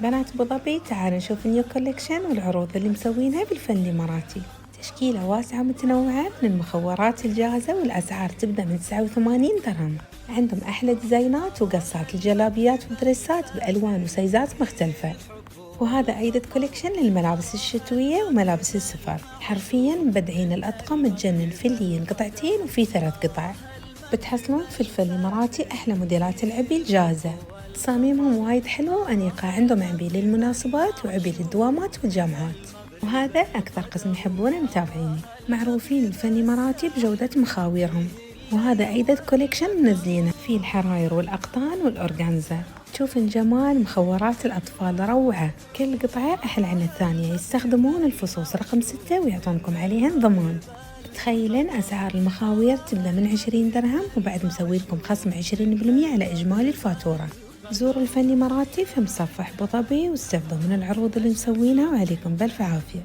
بنات أبو ظبي، تعالوا نشوف النيو كوليكشن والعروض اللي مسوينها بالفن الإماراتي. تشكيلة واسعة متنوعة من المخورات الجاهزة، والأسعار تبدأ من 89 درهم. عندهم أحلى ديزاينات وقصات الجلابيات والدريسات بألوان وسايزات مختلفة. وهذا أيضا كوليكشن للملابس الشتوية وملابس السفر، حرفيا مبدعين الأطقم تجنن، فليين قطعتين وفي 3 قطع. بتحصلون في الفن الإماراتي أحلى موديلات العبي الجاهزة، تصاميمهم وايد حلوة وأنيقة. عندهم عبي للمناسبات وعبي للدوامات والجامعات. وهذا أكثر قسم يحبونه متابعيني، معروفين الفن الإماراتي بجودة مخاويرهم. وهذا أيضا كوليكشن منزلينه فيه الحراير والأقطان والأورغانزا. تشوفن جمال مخورات الأطفال روعة، كل قطعة أحلى عن الثانية. يستخدمون الفصوص رقم 6 ويعطونكم عليهن ضمان. تخيلين أسعار المخاوير تبدأ من 20 درهم، وبعد مسوي لكم خصم 20% على إجمالي الفاتورة. زوروا الفن الإماراتي في مصفح أبو ظبي واستفدوا من العروض اللي مسوينها، وعليكم بألف عافية.